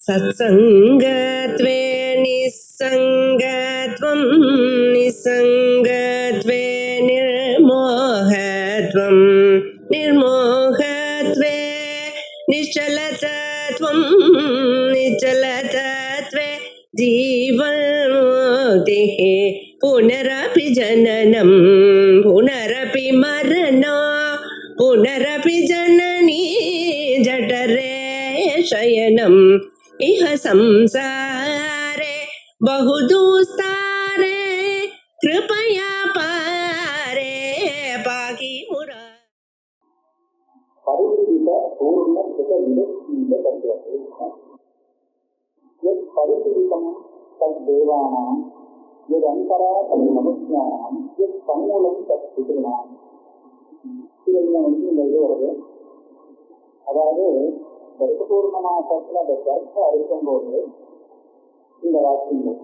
सत्सङ्गत्वे निस्सङ्गत्वं निस्सङ्गत्वे निर्मोहत्वं निर्मोहत्वे निश्चलतत्वं निश्चलतत्वे जीवन्मुक्तिः पुनरपि जननं पुनरपि मरणं पुनरपि जननी जठरे शयनम् इह संसारे बहुदुस्तारे कृपया पारे पाहि मुरा परिचित पूर्ण कृत विरक्तीय तत्त्वते यत् परिचितं तद्देवानां यदन्तरा तन्मनुष्याणां यत् सन्मूलं तत् पितॄणां இது வருது. அதாவது பரிபூர்ண மாசத்துல அந்த கர்ப்பம் அறுக்கும்போது இந்த வாக்கியம்,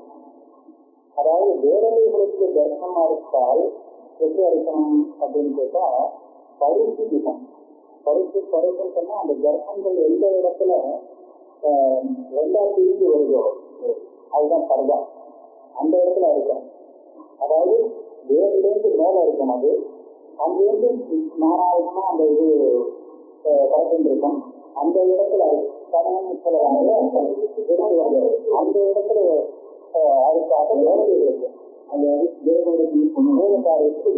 அதாவது தேவதைகளுக்கு கர்ப்பம் அறுத்தால் எப்படி அறுக்கணும் அப்படின்னு கேட்டா பரிசுத்தம் பருப்புன்னு சொன்னா அந்த கர்ப்பங்கள் எந்த இடத்துல ரெண்டா பிரிஞ்சு வருதோ அதுதான் பர்தா, அந்த இடத்துல அறுக்கணும். அதாவது வேறிலிருந்து மேல இருக்கும், அது அங்கிருந்து நாராயணமா அந்த இது பறக்கின்றிருக்கும். அந்த இடத்துல அந்த இடத்துல அதுக்காக வேலைகளுக்கு அந்த தேவனுக்கு வேலைக்காரருக்கு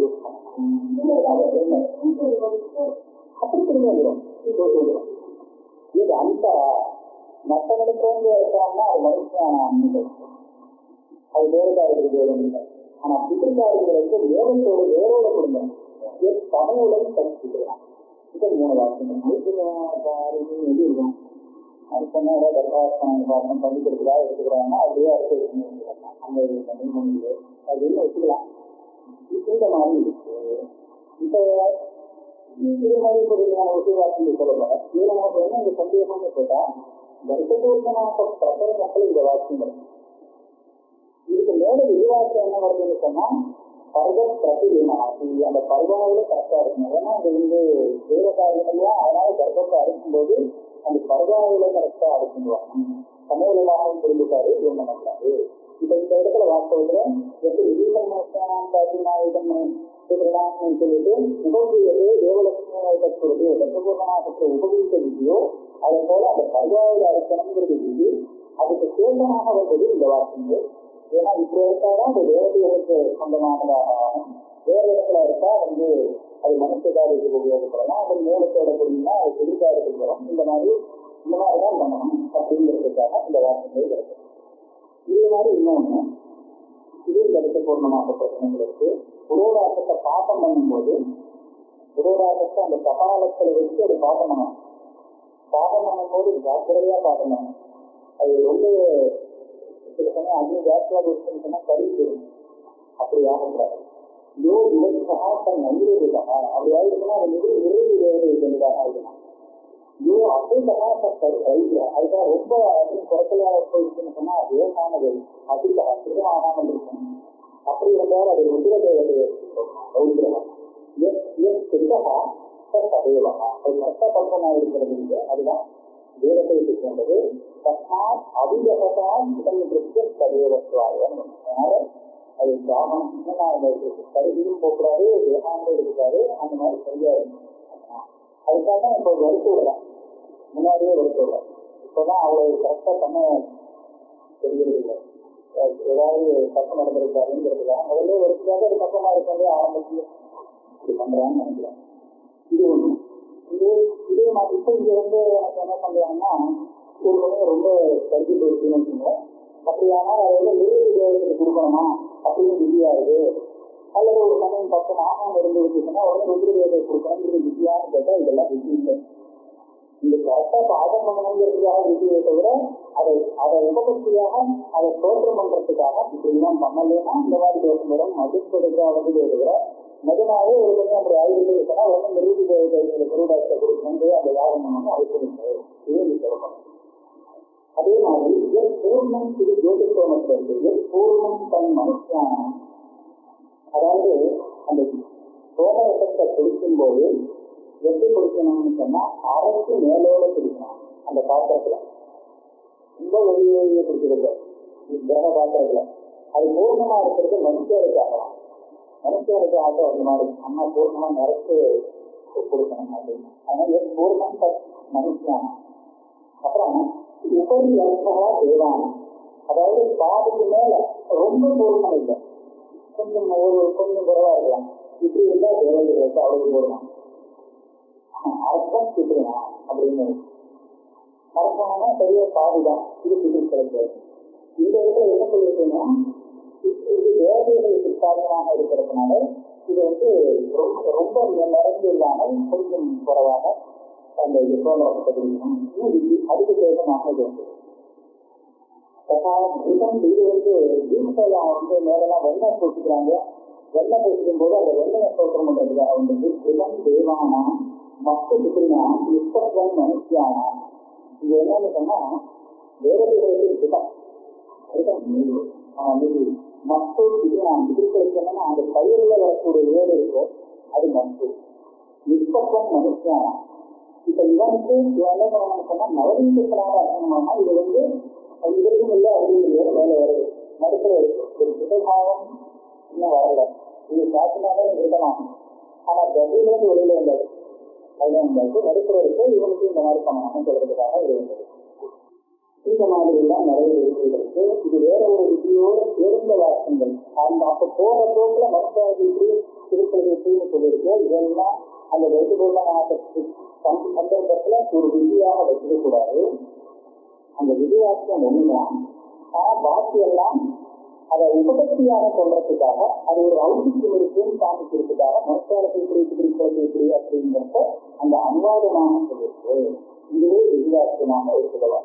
அப்படி திரும்பிடும். இது அந்த மற்றவங்களுக்கு இருக்காங்கன்னா அது மனுஷனான அது வேலைக்காரருக்கு தேவன் இல்லை. ஆனா பித்திருக்காரர்களுக்கு வேதத்தோடு வேரோட குடும்பம் தமிழுடன் கற்றுக்கலாம். இது 3 வாக்கியம் எது இருக்கும். அது சொன்னா கர்ப்பாசனம் பண்ணி கொடுக்குறா எடுத்துக்கிறாங்கன்னா அப்படியே அடுத்து அங்க அப்படின்னு வச்சுக்கலாம். இந்த மாதிரி இருக்கு. இப்ப இது மாதிரி ஒரு வாக்கியம் சொல்லலாம். இதுல நமக்கு என்ன இந்த சந்தேகம்னு கேட்டா கர்ப்பபூர்ணமாக பிரபலங்கள் இந்த வாக்கியம் இதுக்கு மேல விரிவாக்கம் என்ன வருதுன்னு சொன்னா பர்வ பிரதிமாசி, அந்த பர்வனோட கரெக்டா இருக்கணும். ஏன்னா அது தேவகாரியங்களா, அதனால கர்ப்பத்தை அறுக்கும்போது அந்த பர்வாவில கரெக்டா அறுக்குவாங்க. சமூகமாக புரிஞ்சுக்காரு இவங்க பண்ணக்கூடாது. இப்ப இந்த இடத்துல வாஸ்தவத்துல எப்படி விதீசன் சொல்லிட்டு உபவியது தேவலட்சுமி கற்றுறது கர்ப்பபூர்ணமாசத்தை உபவித்த விதியோ அதே போல அந்த பர்வாவில அறுக்கணுங்கிறது விதி. அதுக்கு சேதமாக வந்தது இந்த வாக்கியங்கள். ஏன்னா இப்ப எடுத்தாதான் அது தேவதைகளுக்கு சொந்தமானதாக ஆகும். வேறு இடத்துல இருக்கா அது மனுஷக்காரருக்கு உபயோகப்படலாம். அது மூலத்தோட கூடினா அது எதிர்காலத்துக்கு வரும். இந்த மாதிரிதான் பண்ணணும் அப்படிங்கிறதுக்காக இந்த வார்த்தைகள் கிடைக்கும். இதே மாதிரி இன்னொன்னு, இது இந்த பூர்ணமாக பிரச்சனைகளுக்கு புரோராசத்தை பாட்டம் பண்ணும்போது புரோராசத்தை அந்த கபாலத்தில் வச்சு அது பாட்டம் பண்ணணும். பாட்டம் பண்ணும்போது ஜாக்கிரதையா பாட்டம் பண்ணணும். அது ரொம்ப சில சமயம் அக்னி ஜாஸ்தியாக இருக்குன்னா கறி தெரியும். அப்படி ஆகக்கூடாது. யோ விவசாக தன் நம்பிக்கைக்காக அப்படி ஆகிடுச்சுன்னா அது நிறைவு வேலையாக ஆகிடும். யோ அப்படிக்காக கழிக்கிறா அதுக்காக ரொம்ப அப்படின்னு குறைச்சலாக போயிடுச்சுன்னு சொன்னா அது ஏகானது அப்படிக்காக சுத்தம் ஆகாமல் இருக்கும். அப்படி இருந்தால் அது உதிர தேவதையை கௌரிக்கிறவா சதேவா அது கஷ்டப்பட்டமாக இருக்கிறது. அதுதான் வேதத்தை இருக்கின்றது. தஸ்மாத் அபிஜகதான் இடமிற்கு சதேவத்வாயம். அதனால அது தாகம் கருதியும் போகக்கூடாது, தேகாங்க இருக்காது. அந்த மாதிரி சரியா இருக்கும். அதுக்காக இப்போ வறுத்து விடலாம், முன்னாடியே வறுத்து விடலாம். இப்போதான் அவ்வளவு கரெக்டா பண்ண தெரிகிறது இல்லை. ஏதாவது தப்பு நடந்திருக்காருங்கிறதுக்காக முதல்ல வறுத்துக்காக அது பக்கமா இருக்கிறதே ஆரம்பிச்சு இது பண்றான்னு நினைக்கிறேன். இது ஒண்ணு. இதே மாதிரி இப்போ இங்க எனக்கு என்ன பண்றாங்கன்னா ஒரு ரொம்ப கருதி போயிருக்குன்னு வச்சுங்க. அப்படியானா அதை நிறைவு தேவத்துக்கு கொடுக்கணுமா அப்படின்னு விதியாகுது. அல்லது ஒரு சமயம் பக்கம் ஆகாம இருந்து வச்சுன்னா உடனே ருத்ர தேவத்தை கொடுக்கணுங்கிறது விதியான்னு கேட்டா இதெல்லாம் விதி இல்லை. இந்த கரெக்டா பாதம் பண்ணணுங்கிறதுக்காக விதியை தவிர அதை உபபக்தியாக அதை தோற்றம் பண்றதுக்காக இப்படிலாம் பண்ணலைன்னா இந்த மாதிரி பேசும்போதும் மதிப்பெடுக்க வந்து தவிர நிஜமாவே ஒரு கொஞ்சம் அப்படி ஆயுதத்தை சொன்னா உடனே நிறைவு தேவத்தை குருடாட்சியை கொடுக்கணும்னு அந்த யாகம் பண்ணணும் அவசியம் இதே சொல்லணும். அதே மாதிரி பூர்ணம் இது ஜோதிஷோமத்தில் இருக்கு. பூர்ணம் தன் மனுஷன், அதாவது அந்த சோமரசத்தை குடிக்கும் போது எப்படி குடிக்கணும்னு சொன்னா அரைக்கு மேலோட குடிக்கணும். அந்த பாத்திரத்துல ரொம்ப வெளியே கொடுக்குறது கிரக பாத்திரத்துல அது பூர்ணமா இருக்கிறது மனுஷருக்காக மனுஷருக்கு ஆசை அந்த மாதிரி அம்மா பூர்ணமா நிறைச்சு கொடுக்கணும் அப்படின்னு. அதனால பூர்ணம் மனுஷன். அப்புறம் உபரி அர்த்தமா தேவானம், அதாவது பாதிக்கு மேல ரொம்ப பூர்ணம் இல்லை, கொஞ்சம் கொஞ்சம் குறைவா இருக்கலாம். இப்படி இருந்தா தேவதைகளுக்கு அவ்வளவு பூர்ணம். அர்த்தம் சித்திரனா அப்படின்னு அர்த்தம்னா பெரிய பாதிதான். இது பிடிக்கிறது. இந்த இடத்துல என்ன சொல்லிருக்கீங்கன்னா இது தேவதைகளுக்கு சாதனமாக இருக்கிறதுனால இது வந்து ரொம்ப ரொம்ப நிறைந்து இல்லாமல் கொஞ்சம் குறைவாக அந்த சோழப்பட்டிருக்கணும். அதுக்கு தேவமாக இது வந்து இது வந்து வீட்டெல்லாம் வந்து மேலெல்லாம் வெண்ணெய் பூசிக்கிறாங்க. வெண்ணெய் பூசிக்கும் போது அந்த வெண்ணையை தோற்றம் பண்றதுக்காக வந்து இளம் தேவானா மத்த சுத்தினா இஷ்டம் மனுஷியானா. இது என்னன்னு சொன்னா தேவதைகளுக்கு சிதம் மத்து இதுக்கு என்னன்னா அந்த பயிரில் வரக்கூடிய வேலை இருக்கோ அது மத்து. நிஷ்பம் மனுஷியானா. இப்ப இவனுக்கு என்ன பண்ணணும்னு சொன்னா நவரீகத்தினால அர்த்தம்னா இது வந்து இதுக்கும் இல்லை அப்படிங்கிறது மேலே வருது. நடுப்புற இருக்கு ஒரு சிதபாவம் இன்னும் வரல. இது காட்டினாலே இருக்கணும். ஆனா கதியிலிருந்து வெளியில வந்தது அதுதான் நடுப்புற இருக்கு. இவனுக்கு இந்த மாதிரி பண்ணணும் சொல்றதுக்காக இது வந்தது. இந்த மாதிரி எல்லாம் நிறைய இருக்கிறது. இது வேற ஒரு விதியோடு சேர்ந்த வாசங்கள். அந்த அப்ப போற போக்குல மருத்துவ திருப்பதின்னு சொல்லியிருக்கு. இதெல்லாம் அந்த வெகுபூர்ண சந்தர்ப்பத்துல ஒரு விதியாக வச்சுக்க கூடாது. அந்த விதிவாக்கியம் ஒண்ணுதான். ஆனா பாக்கி எல்லாம் அதை உபகத்தியாக சொல்றதுக்காக அது ஒரு ஔசியம் இருக்குன்னு காமிக்கிறதுக்காக மருத்துவத்தை இப்படி அப்படிங்கிறத அந்த அனுவாதமாக சொல்லியிருக்கு. இதுவே விதிவாக்கியமாக இருக்கிறதா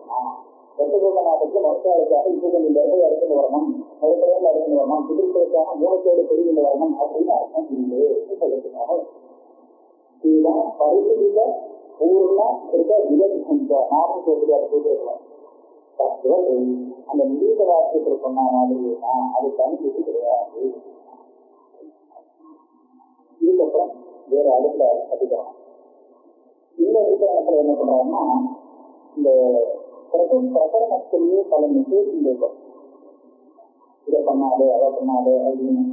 வெட்டகோப நாட்டுக்கு மருத்துவத்துக்காக இப்போ கொஞ்சம் இடத்துல வரணும், மருத்துவம் இடத்துல வரணும், புதுக்களுக்காக மூலத்தோடு பெரிய வரணும் அப்படின்னு அர்த்தம் இல்லை சொல்றதுக்காக. இதுதான் பரிசுத்த பூர்ண இருக்க விலகின்ற நானும் சொல்றது அதை போட்டுருக்கலாம். அந்த நீண்ட வாக்கியத்தில் சொன்ன மாதிரி தான் அது தனித்து கிடையாது. இதுக்கப்புறம் வேற அடுத்த அதிகாரம். இந்த அதிகாரத்துல என்ன பண்றாங்கன்னா இந்த பிரகடனத்திலேயே பல நிகழ்ச்சி இருக்கும். இதை பண்ணாது அதை பண்ணாது அப்படின்னு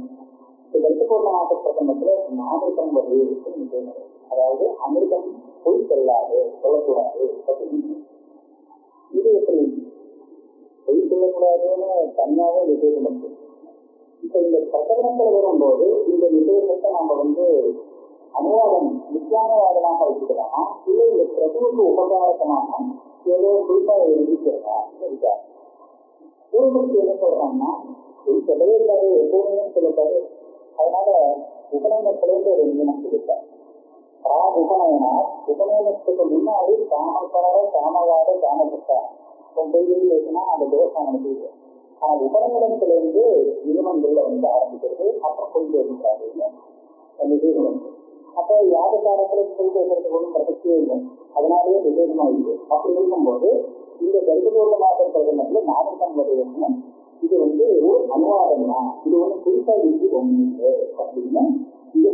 வெட்டுப்பூர்ண நாட்டு பிரகடனத்துல அமிர்தம் வருது. அதாவது அமிர்தம் பொய் செல்லாது சொல்லக்கூடாது. இது எப்படி பொய் சொல்லக்கூடாதுன்னு தனியாக விசேஷம் இருக்கு. இப்ப இந்த பிரகடனத்துல வரும்போது இந்த விசேஷத்தை நாம வந்து அனுவாதம் விஞ்ஞானவாதமாக வச்சுக்கலாமா இல்லை இந்த பிரபுவுக்கு உபகாரகமாக ஏதோ குறிப்பா எழுதிக்கிறதா இருக்காரு. பூர்வத்துக்கு என்ன சொல்றாங்கன்னா இது சொல்லவே இல்லாது எப்போதுமே சொல்லப்பாரு. அதனால உபநயனத்திலிருந்து ஒரு நியமனம் கொடுத்தார். உபநயனா உபநயனத்துக்கு முன்னாடி காமக்கார காமவாத காமபுத்தா பொய்யில் பேசினா அந்த தோஷம் அனுப்பிடுது. ஆனா உபநயனத்திலிருந்து நியமங்கள் வந்து ஆரம்பிக்கிறது. அப்புறம் பொய் பேசுகிறாருன்னு நிகழ்வு. அப்போ யாருக்காரத்துல பொய் பேசுறதுக்கு ஒன்றும் பிரச்சனையே இல்லை. அதனாலேயே விசேஷமா இருக்கு. அப்படி இருக்கும்போது இந்த கர்ப்பதோஷ மாதம் பிரகடனத்துல நாகரிகம் வருதுன்னு இது வந்து ஒரு அனுவாதம் தான். இது ஒண்ணு புதுசா இருக்கு ஒண்ணு இல்லை அப்படின்னு இது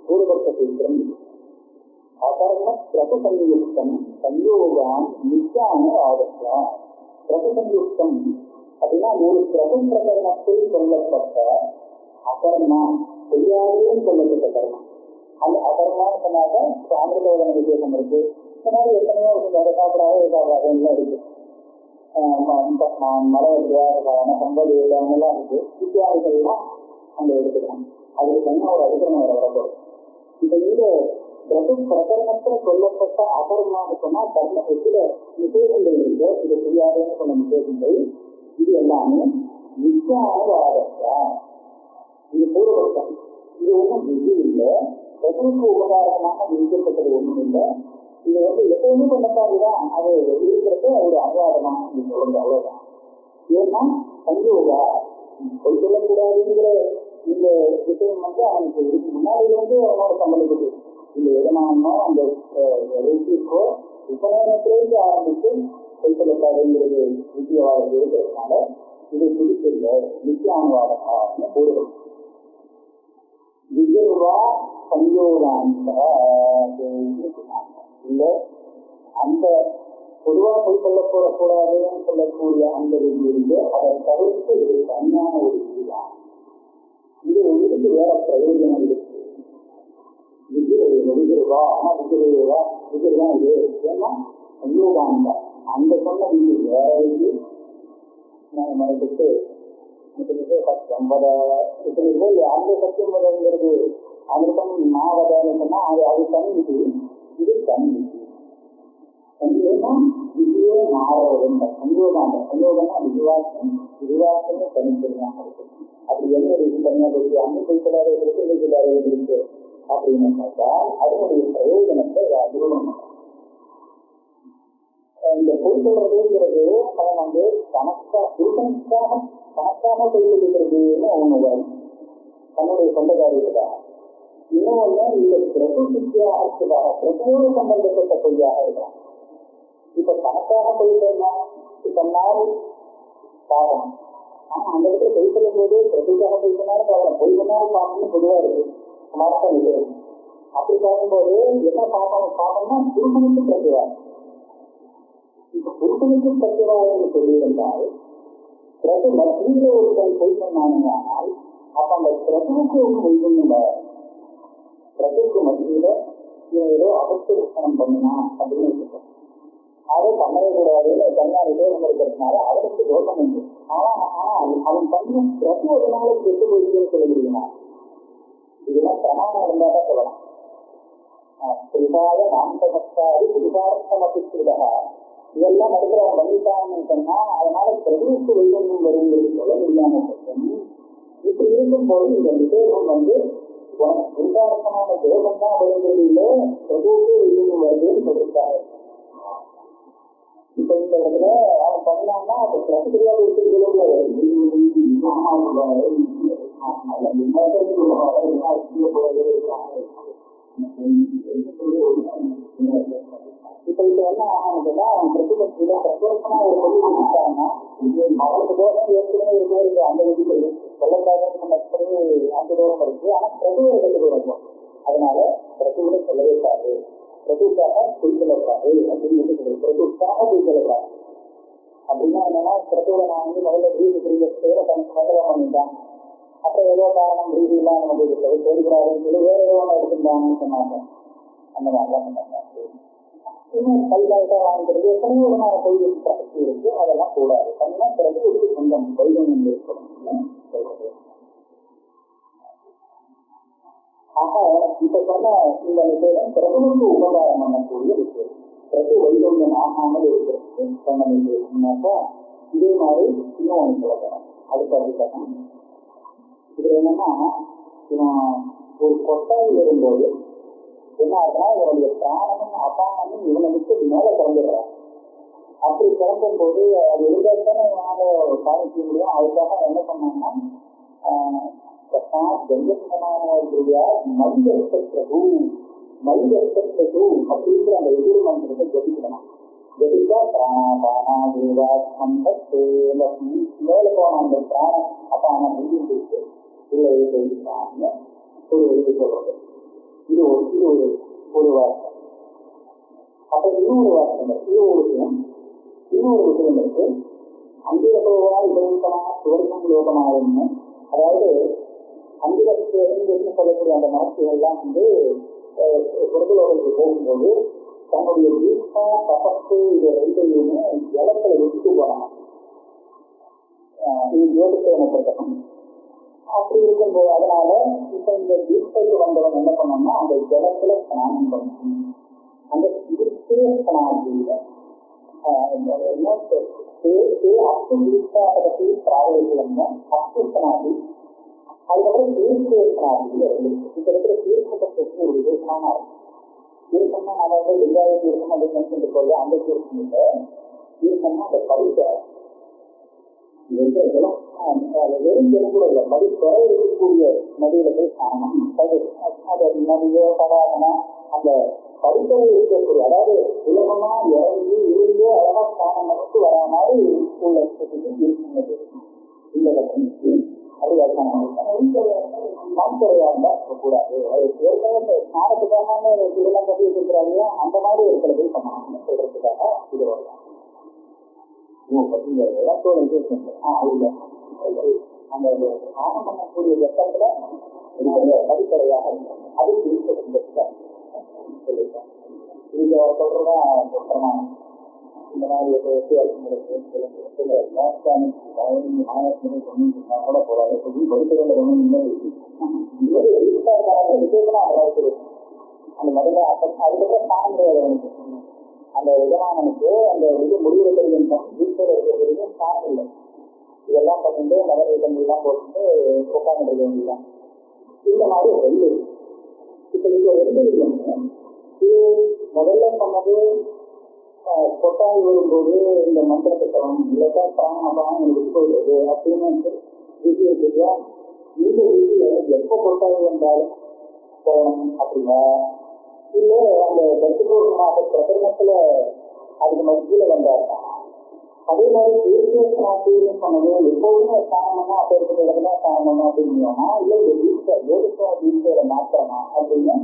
பூர்வபக்த சூத்திரம். அதர்ம பிரபு சங்கயுக்தம் சங்கயோகான் நித்தியான ஆதர்ஷம். பிரபு சங்கயுக்தம் அப்படின்னா ஒரு பிரபு பிரகடனத்தில் சொல்லப்பட்ட அதர்மா செய்யாதே சொல்லப்பட்ட கர்மம். அந்த அதர்மான்னு சொன்னாக்க சாமிரதோதன விசேஷம் இருக்கு. இந்த மாதிரி எத்தனையோ சாப்பிடாத எல்லாம் இருக்கு. மலையாள சம்பது எல்லாம் இருக்கு. வித்தியாதிகள்லாம் அங்க எடுத்துக்கலாம். அதுக்கு என்ன ஒரு அதிகரம் வரப்படும். இப்ப இந்த பிரபு பிரகரணத்துல சொல்லப்பட்ட அதர்மான்னு சொன்னா தர்ம சில விசேஷங்கள் இருக்கு. இது செய்யாதுன்னு சொன்ன விசேஷங்கள் இது எல்லாமே வித்தியான ஆதர்ஷா. இது பூர்வபக்தம். இது ஒன்றும் விதி இல்லை. பிரபுவுக்கு உபகாரமாக விதிக்கப்பட்டது ஒன்றும் இல்லை. இது வந்து எப்பவுமே பண்ணத்தாதுதான் அது இருக்கிறது. ஒரு அனுவாதமாக நீ சொல்றது அவ்வளவுதான். ஏன்னா சங்கயோகா பொய் சொல்லக்கூடாதுங்கிற இந்த விஷயம் வந்து அவனுக்கு இதுக்கு முன்னாடியில வந்து அவனோட சம்பந்தப்பட்டு இந்த எதனானோ அந்த ரெசிக்கோ உபநயனத்திலிருந்து ஆரம்பித்து பொய் சொல்லக்கூடாதுங்கிறது வித்தியவாதம் இருக்கிறதுனால இது புதுப்பில்லை நித்தியானுவாதமாக கூறுகள். விஜயவா சங்கயோகாந்த இல்ல அந்த பொதுவா போய் சொல்லக்கூடாதுன்னு சொல்லக்கூடிய அந்த விதி இருக்கு. அதை தவிர்த்து இது தனியான ஒரு விதிதான். இது இதுக்கு வேற பிரயோஜனம் இருக்கு. விதிருவா ஆனா விதிருவா விதிருதான் இது. ஏன்னா சம்யோகாந்த அந்த சொன்ன விதி வேற விதி. மனதுக்கு அந்த சத்தியம் வதங்கிறது அமிர்தம் மாவதன்னு சொன்னா அது தனி விதி, இது தனி விதி. சங்கேதம் விதியே மாறவரும் சங்கோகாந்த சங்கோகம்னா விசுவாசம் விசுவாசமே தனித்தனியாக இருக்கு. அப்படி எந்த விதி தனியாக இருக்கு, அங்கு போய்க்கூடாது இருக்கு அப்படின்னு பார்த்தால் அதனுடைய பிரயோஜனத்தை அதிகம். இந்த பொய் சொல்றதுங்கிறது அவன் வந்து கணக்காக பொய் சொல்லிக்கிறதுன்னு ஒண்ணு வரும் தன்னுடைய சொந்தக்காரியத்துக்காக. இன்னொன்னு இந்த பிரபுத்தியாக பிரபுவோடு சம்பந்தப்பட்ட பொய்யாக இருக்கலாம். இப்ப கணக்காக பொய் சொன்னால் பாவம். ஆனா அந்த இடத்துல பொய் சொல்லும் போது பிரபுக்காக பொய் சொன்னாலும் பாவம், பொய் சொன்னாலும் பாவம்னு பொதுவா இருக்கு மாற்றம் இல்லை. அப்படி பார்க்கும்போது என்ன பாவம்னா புருஷனுக்கு பிரபுவா. இப்ப புருஷனுக்கு பிரபுவா என்று சொல்லியிருந்தால் பிரபு மத்தியில ஒருத்தர் பொய் சொன்னாங்க. ஆனால் அப்ப அந்த பிரபுவுக்கு ஒரு பொய்யும் இல்லை. பிரபுக்கு மத்தியில ஏதோ அபத்திரஸ்தனம் பண்ணினா அப்படின்னு இருக்கு. அதை பண்ணவே கூடாதுன்னு தனியார் விதேசம் இருக்கிறதுனால அவருக்கு தோஷம் உண்டு. ஆனால் அவன் பண்ண பிரபு அதனால கெட்டு போயிருக்குன்னு சொல்ல முடியுமா? இதெல்லாம் பிரமாணம் இருந்தா தான் சொல்லலாம். புரிதாய நான்காரி புரிதார்த்தமபிச்சுதா இதெல்லாம் நடுக்கிறவன் பண்ணிட்டான்னு சொன்னா அதனால பிரபுவுக்கு வைகண்யம் வருங்கிறது சொல்ல முடியாம போகும். இப்படி இருக்கும்போது இந்த விதேகம் வந்து உனக்கு புரிதார்த்தமான தேவம் தான் வருங்கிறது இல்லை, பிரபுவுக்கு வைகண்யம் வருதுன்னு சொல்லிருக்காரு. இப்ப இந்த இடத்துல அவன் பண்ணான்னா அது பிரபு தெரியாத இப்ப இது என்ன ஆகுதுன்னா அவன் பிரதிபத்தியில பிரபுரமா ஒரு பொருள் கொடுத்தாங்கன்னா அவனுக்கு தோஷம் ஏற்கனவே இருக்கு. அந்த விதிகள் சொல்லக்கூடாதுன்னு சொன்னது அந்த தூரம் இருக்கு. ஆனா பிரபுவை கட்டு தூரம். அதனால பிரபுவிட சொல்லவே கூடாது, பிரபுக்காக பொய் சொல்லக்கூடாது அப்படின்னு சொல்லுது. பிரபுக்காக பொய் சொல்லக்கூடாது அப்படின்னா என்னன்னா பிரபுவை நான் வந்து முதல்ல வீடு புரிய சேர மண்டலம் பண்ணிட்டான். அப்புறம் ஏதோ காரணம் வீடு இல்லாம வந்து செய்யக்கூடாதுன்னு சொல்லி வேற ஏதோ ஒன்று எடுத்துட்டாங்கன்னு சொன்னாங்க. அந்த மாதிரிலாம் சொன்னாங்க. இன்னும் கைகாய்கா வாங்கிக்கிறது எத்தனையோ விதமான கோயில் சக்தி இருக்கு. அதெல்லாம் கூடாது. தனியா பிரபுவுக்கு சொந்தம் வைகண்யம் இருக்கணும் சொல்றது. ஆக இப்ப சொன்ன இந்த விஷயம் பிரபுவுக்கு உபகாரம் பண்ணக்கூடிய விஷயம். பிரபு வைகண்யம் ஆகாமல் இருக்கிறதுக்கு சொன்ன விஷயம்னாக்கா இதே மாதிரி இன்னும் ஒன்று சொல்லணும். அடுத்த அதிகம் இதுல என்னன்னா ஒரு கொட்டையில் வரும்போது என்ன ஆகுதுன்னா இவனுடைய பிராணமும் அபானமும் இவனை விட்டு மேல கிளம்பிடுறான். அப்படி கிளம்பும் போது அது இருந்தால்தானே இவனால சாதிக்க முடியும். அதுக்காக என்ன பண்ணாங்கன்னா அப்படிங்கிற அந்த எதிர் மந்திரத்தை ஜபிக்கணும். ஜபிச்சா பிராணாபானா தேவா சம்பத்து மேல போன அந்த பிராணம் அபானம் முடிஞ்சு இல்லை ஒரு எழுதி சொல்றது. இது ஒரு வார்த்தை. அப்ப இன்னொரு வார்த்தை இது ஒரு விஷயம். இன்னொரு விஷயம் இருக்கு. அந்திரசோவா இலவசமா சுவர்க்கம் லோகமாயின்னு, அதாவது அந்திரன்னு சொல்லக்கூடிய அந்த மனசுகள்லாம் வந்து சொர்க்கலோகத்துக்கு போகும்போது தன்னுடைய தீர்ப்பா தபத்து இதை ரெண்டையுமே ஜலத்துல விட்டு போனாங்க. இது ஜோதிஷனை பட்டணும். அப்படி இருக்கும்போது அதனால இப்ப இந்த தீர்ப்பைக்கு வந்தவன் என்ன பண்ணோம்னா அந்த ஜலத்துல ஸ்நானம் பண்ணணும். அந்த தீர்ப்பே ஸ்நானத்தில் அப்பு தீர்த்தாடத்தில் பிராயத்தில் அப்பு ஸ்நாதி அதுக்கப்புறம் தீர்ப்பே ஸ்நாதியில் இருந்துச்சு. இந்த இடத்துல தீர்ப்பத்தை ஒரு விசேஷமான தீர்க்கம்னா நம்ம வந்து வெங்காய தீர்க்கம் அப்படின்னு நினைச்சுட்டு போய் அந்த தீர்க்கம் இல்லை. தீர்க்கம்னா அந்த பரிசை வெறும் ஜலம் கூட இல்லை, மதி குறை இருக்கக்கூடிய நதியில போய் ஸ்நானம். அது நதியோ தடாகனா அந்த பரிசலை இருக்கக்கூடிய, அதாவது உலகமா இறங்கி இருந்து அழகா ஸ்நானம் நமக்கு வரா மாதிரி உள்ள இருக்கும் இந்த லட்சணத்துக்கு. அது மான்துறையா இருந்தா கூடாது. அது ஏற்கனவே ஸ்நானத்துக்காக இதெல்லாம் கட்டி வச்சிருக்கிறாங்க, அந்த மாதிரி இடத்துல போய் பண்ணணும்னு சொல்றதுக்காக இது வரலாம். அந்த ஸ்நானம் பண்ணக்கூடிய வெப்பத்துல படிப்படையாக இருக்கும். அது சொல்லிட்டேன். இங்க சொல்றதா பிரமாணம். இந்த மாதிரி கூட போறாது அந்த முதல்ல அதுக்கப்புறம் ஸ்நானம் கிடையாது அவனுக்கு. அந்த எஜமானனுக்கு அந்த இது முடிவெடுக்கிறது வீட்டில் இருக்கிறது ஸ்நானம் இல்லை. இதெல்லாம் பண்ணிட்டு மதர் எல்லாம் போட்டு உட்கார்ந்து இருக்க வேண்டியதான். இந்த மாதிரி ரெண்டு இப்ப இங்க ரெண்டு இல்லைங்க. இது முதல்ல சொன்னது கொட்டாய் வரும்போது இந்த மந்திரத்தை சொல்லணும், இல்லைக்கா பிராணம் விட்டுறது அப்படின்னு விதி இருக்குதா. இந்த விதியில எப்போ கொட்டாய் வந்தாலும் போகணும் அப்படின்னா இல்ல அந்த கட்டுப்பூர்வமாக பிரகடனத்துல அதுக்கு மத்தியில வந்தாருன்னா அதே மாதிரி தேசிய சொன்னது எப்போதுமே ஸ்தானம்னா அப்ப இருக்கிற இடத்துல ஸ்தானம் அப்படின்னா இல்ல இந்த வீட்டை யோகிஸ்வர வீட்டையில மாத்திரமா அப்படின்னு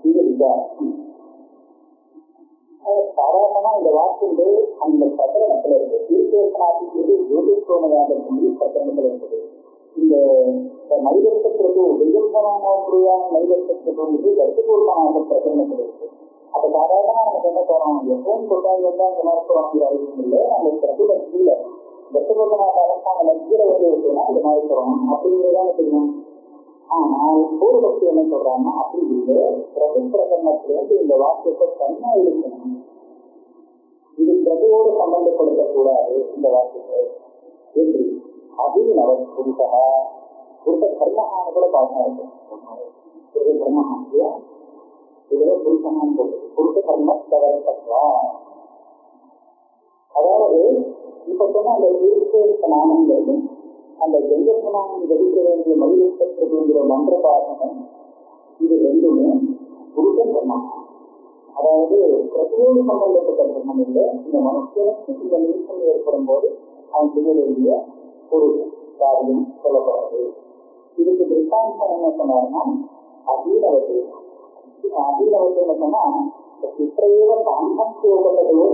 இது விசாரம். சாதாரணமா இந்த வாக்குண்டு அந்த பிரகடனத்துல இருக்கு. தீர்த்தேசனாத்திக்கு ஜோதிஷ்கோமையாக பிரகடனத்துல இருக்குது. இந்த மைதத்திற்கு வெய்யமான மைதத்திற்கு வந்து கட்டுப்பூர்வமான பிரகடனத்துல இருக்கு. அப்ப சாதாரணமா நமக்கு என்ன தோணும், எப்பவும் கொட்டாய் வந்தா இந்த மாதிரி வாங்குற அவசியம் இல்லை. அந்த பிரபுல கீழே கட்டுப்பூர்வமான அரசாங்க லட்சியில வந்து இருக்குன்னா இந்த மாதிரி தோணும் அப்படிங்கிறதான தெரியும். ஆனால் பூர்வபக்தி என்ன சொல்றாங்கன்னா அப்படி இல்லை, பிரபு பிரகடனத்திலிருந்து இந்த வாக்கியத்தை தனியா இருக்கணும். இது பிரபுவோடு சம்பந்தப்படுத்தக்கூடாது. இந்த வாக்கியத்தை எப்படி அப்படின்னு அவர் புரிதா புருஷ கர்மகான கூட பார்த்தாரு. கர்மகான் இல்லையா, இதுல புருஷனான்னு சொல்றது புருஷ கர்ம தவறப்பட்டா. அதாவது இப்ப சொன்ன அந்த தீர்த்தநாமங்கிறது அந்த கங்கநாமம் கடிக்க வேண்டிய மகிழ்ச்சிங்கிற மந்திர பாசனம் இது ரெண்டுமே புருஷ கர்மகான். அதாவது பிரதியோடு சம்பந்தப்பட்ட கர்மம் இல்லை. இந்த மனுஷனுக்கு இந்த நிமிஷம் ஏற்படும் போது அவன் செய்ய வேண்டிய ஒரு காரியம் சொல்லப்படுறது. இதுக்கு திருஷ்டாந்தம் என்ன சொன்னார்னா அபீனவத்தை. அபீனவத்தை என்ன சொன்னா சித்திரையில சாந்தோபத்தோடு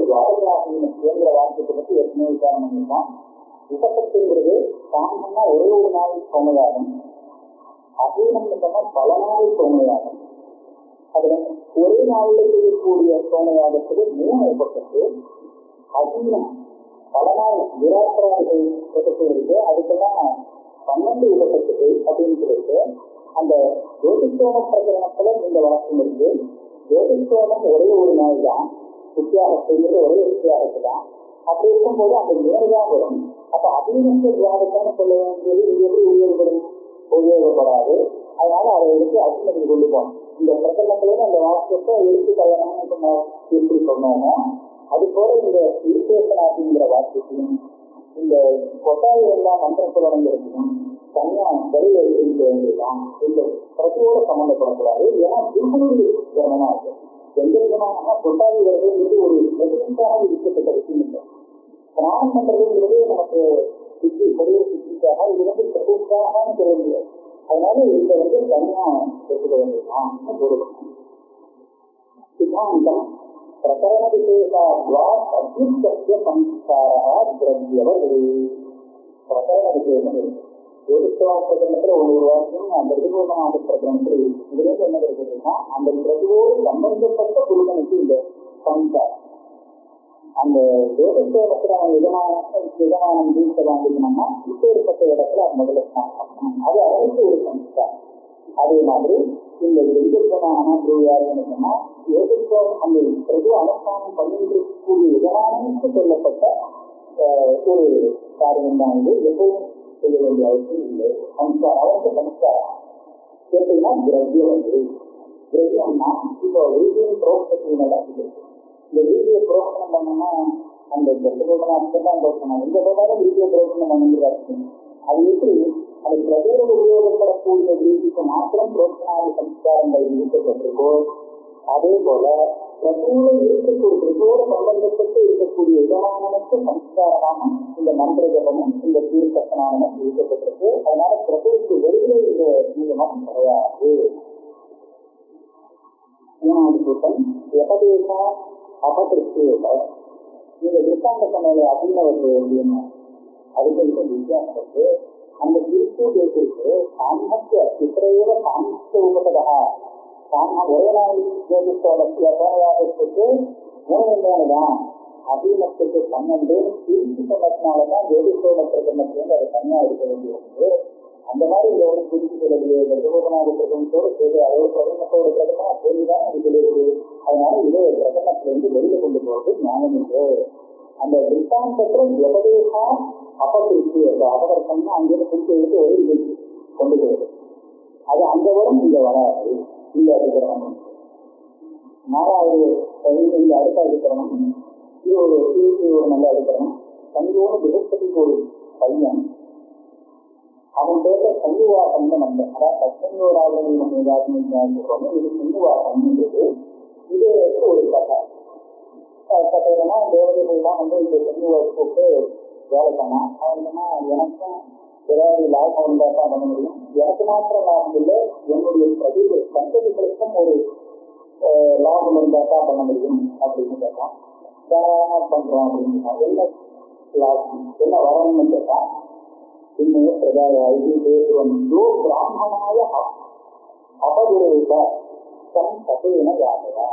துவாரகாசிங்கிற வாக்கியத்தை பற்றி எத்தனை விசாரணை பண்ணிருக்கோம். விசப்பத்துங்கிறது சாந்தம்னா ஒரே ஒரு நாள் சோமையாகும், அபீனம் சொன்னா பல நாள் சோமையாகும். அதுல ஒரே நாளில் செய்யக்கூடிய சோமையாகத்துக்கு 3 ஏற்பட்டது. அபீனம் பல நாள் விராசராதிகள் இருக்கு, அதுக்கெல்லாம் 12 விபத்துக்கு அப்படின்னு சொல்லிட்டு அந்த ஜோதிஷ்கோம பிரகரணத்துல இந்த வாக்கியம் இருக்கு. ஜோதிஷ்கோமம் ஒரே ஒரு நாள் தான், வித்தியாசத்துங்கிறது ஒரே வித்தியாசத்து தான். அப்படி இருக்கும்போது அந்த நேர்தான் வரும். அப்ப அபீனத்தை துவாரக்கான சொல்ல வேண்டியது இது எப்படி உபயோகப்படாது. அதனால அதை எடுத்து அசுமதி கொண்டு போகணும். இந்த பிரகரணத்திலேயே அந்த வாக்கியத்தை எடுத்து கல்யாணம் எப்படி சொன்னோமோ அது போல இந்த ஈசேசனாதிங்கிற வாக்கியத்தையும் இந்த கொட்டாய் எல்லாம் மந்திரத்துவங்கிறதையும் தனியா வழியில் இருக்க வேண்டியதுதான். இந்த பிரதியோட சம்பந்தப்படக்கூடாது. ஏன்னா திருமணி ஜனமா இருக்கு. எந்த விதமான கொட்டாய் வருதுங்கிறது ஒரு எதிர்ப்பாக இருக்கப்பட்ட விஷயம் இல்லை. ஸ்நானம் பண்றதுங்கிறது நமக்கு சித்தி பெரிய சித்திக்காக இது வந்து பிரதிக்காக தெரிய முடியாது. அதனால இதை வந்து தனியா எடுத்துக்க வேண்டியதுதான் சித்தாந்தம். பிரகரண விசேஷாத்வா அத்யுக்தஸ்ய சம்ஸ்காரः திரவ்யவதி. பிரகரண விசேஷம் இருக்கு. ஜோதிஷ்கோம பிரகரணத்துல ஒரு வாக்கியம் அந்த ரிதுபூர்ணமாக பிரகரணத்துல இருக்கு. இதுல என்ன இருக்குதுன்னா அந்த பிரதியோடு சம்பந்தப்பட்ட குருடனுக்கு இந்த சம்ஸ்காரம். அந்த ஜோதிஷ்கோமத்துல அவன் எஜமானம் வீட்டை வாங்கிக்கணும்னா இப்பேற்பட்ட இடத்துல அது முதல்ல ஸ்நானம். அது அவருக்கு ஒரு சம்ஸ்காரம். அதே மாதிரி இந்த லிங்கோணான்னு சொன்னா யோகிக்கோம் அந்த பிரபு அனுஷ்டானம் பண்ணிருக்கக்கூடிய எஜமானுக்கு சொல்லப்பட்ட ஒரு காரியம் தான். இது எப்பவும் செய்ய வேண்டிய அவசியம் இல்லை. சம்ஸ்காரம் அவருக்கு சம்ஸ்காரம் கேட்டீங்கன்னா திரவியம் வந்து திரவியம்னா இப்போ வீதியின் புரோக்ஷத்தின் நடக்குது. இந்த வீதியை புரோக்ஷனம் பண்ணோம்னா அந்த தோஷனம் இந்த போதாலும் வீதியை புரோக்ஷனம் பண்ணிருக்காரு. அது எப்படி அது பிரதேச உபயோகப்படக்கூடிய வீதிக்கு மாத்திரம் புரோக்ஷனாதி சம்ஸ்காரங்கள் இருக்கப்பட்டிருக்கோ அதே போல பிரபுல இருக்கக்கூடிய பிரபுவோட சம்பந்தப்பட்டு இருக்கக்கூடிய யஜமானனுக்கு சம்ஸ்காரமாக இந்த மந்திர ஜபமும் இந்த தீர்த்த ஸ்நானமும் இருக்கப்பட்டிருக்கு. அதனால பிரபுவுக்கு வெளியில இந்த நியமம் கிடையாது. மூணாவது கூட்டம் எபதேசா அபதிருஷ்டியோட இந்த திருஷ்டாந்த சமையலை அபிநவத்து அப்படின்னு அதுக்கு வித்தியாசம் இருக்கு. அந்த திருஷ்டி பேசிருக்கு சாமர்த்திய இத்தனையோட சாமர்த்திய உபதா ஒரே நாள் ஜோதிஷோடத்துக்கு மூணுதான் அபிமத்துக்கு பன்னெண்டு திருச்சி சொன்னதுனாலதான் ஜோதிஷோட பிரகடனத்திலிருந்து அது தனியா இருக்க வேண்டியது. அந்த மாதிரி இந்த ஒரு திருச்சி சொல்லலையே பிரகோபனாத பிரகடனத்தோடு சேர்ந்து அதோட பிரகடனத்தோட பிரகடனம் சேர்ந்துதான் அது சொல்லியிருக்கு. அதனால இதை பிரகடனத்திலிருந்து வெளியில கொண்டு போவது ஞானம் என்று அந்த திருஷ்டாந்தத்தில் எபதேசா அபதிருஷ்டி அந்த அபகர்த்தம்னா அங்கிருந்து திருச்சி எடுத்து ஒரு திருச்சி கொண்டு போகுது. அது அந்த வரும் இங்க வராது. இந்த அதிகரணம் நாலாவது இந்த அடுத்த அதிகரணம் இது ஒரு நல்ல அதிகரணம். சங்கோட பிகஸ்பதிக்கு ஒரு பையன் அவன் பேர சங்குவாசம் நம்ம அதாவது சங்கோராஜன் சொல்றோம். இது சங்குவாசம்ன்றது இது ஒரு கதை. கதைனா தேவதைகள்லாம் இந்த சங்குவாசத்துக்கு வேலை பண்ணான். அவங்கன்னா எனக்கும் ஏதாவது லாபம் இருந்தால் தான் பண்ண முடியும். எனக்கு மாத்திரம் லாபம் இல்லை, என்னுடைய சந்ததிகளுக்கும் ஒரு லாபம் இருந்தால் தான் பண்ண முடியும் அப்படின்னு கேட்டான். பண்றோம் அப்படின்னா என்ன லாபம் என்ன வரணும்னு கேட்டான். இன்னும் பிரதாயாயி தேவந்தோ பிராமணாய அபகுரேக தம் சதேன ஜாதகா.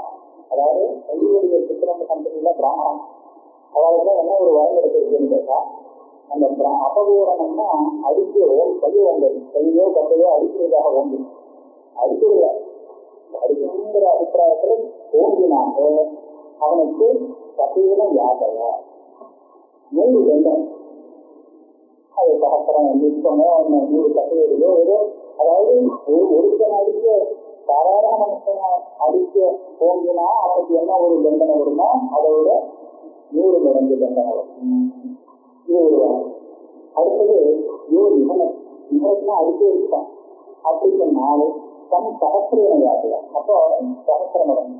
அதாவது எங்களுடைய சித்திரங்க கம்பெனியில பிராமணன் அதாவது என்ன ஒரு வரம் எடுக்கிறதுன்னு கேட்டா அந்த அபகூரணம்னா அடிக்க கல்வி வந்தது கையோ கண்டையோ அடிக்கிறதாக ஓம்பு அடிக்கிறத அடிக்கிற அபிப்பிராயத்துல ஓம்பினாங்க அவனுக்கு சதேன யாதக 100 தண்டம். அது சகத்திரம் நிற்பமோ 100 கட்டையோ ஏதோ அதாவது ஒருத்தன் அடிக்க சாதாரண மனுஷன் அடிக்க ஓம்பினா அவனுக்கு என்ன ஒரு தண்டனை வருமோ அதை விட 100 மடங்கு தண்டனை வரும். இது ஒரு வரம். அடுத்தது இவனுக்குனா அடிக்க இருக்கான் அப்படின்னு 4 தன் சகத்திரம் யாத்திரை. அப்போ சகத்திரம் மடங்கு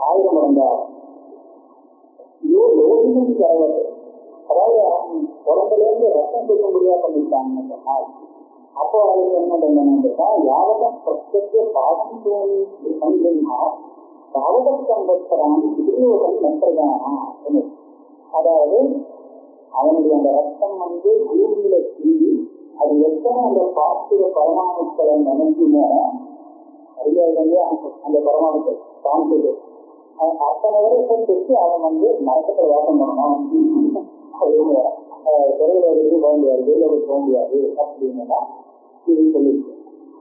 1000 மடங்கா யோகிக்கும் தரவது. அதாவது உடம்புல இருந்து ரத்தம் செய்ய முடியாது பண்ணிட்டாங்கன்னு சொன்னால் அப்போ அதுக்கு என்ன தண்டனைன்னா யாவத பிரத்யேக பாதம் பண்ணினா யாவத சம்பத்சரான் துரியோகம் நெற்றதானா. அதாவது அவனுடைய அந்த ரத்தம் பூமியில தீவி அது எத்தனை அந்த பாஸ்திர பரமாணுக்களை நினைக்குமோ அறியாத அந்த பரமாணுக்கள் காமிச்சது அத்தனை வரைக்கும் பெற்று அவன் மரக்கத்தை வாசம் பண்ணணும் அப்படின்னு திரையுலகத்துக்கு போக முடியாது, வெளியுலகத்துக்கு போக முடியாது அப்படின்னா இது சொல்லிருக்கு.